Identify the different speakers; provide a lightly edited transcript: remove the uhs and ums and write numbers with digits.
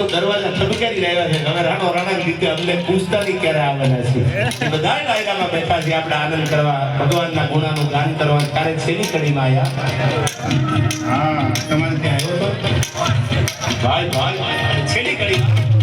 Speaker 1: તો દરવાજા ખડકારી રહ્યા છે હવે રાણો રાણા રીતે અમને પૂછતા નહીં ક્યારે આવવાના છે બધા ડાયરામાં બેઠા છે આપણે આનંદ કરવા ભગવાનના ગુણાનું ગાન કરવા ત્યારે છેલ્લી કડીમાં આવ્યા હા તમારે ત્યાં આવ્યો તો ભાઈ છેલ્લી કડી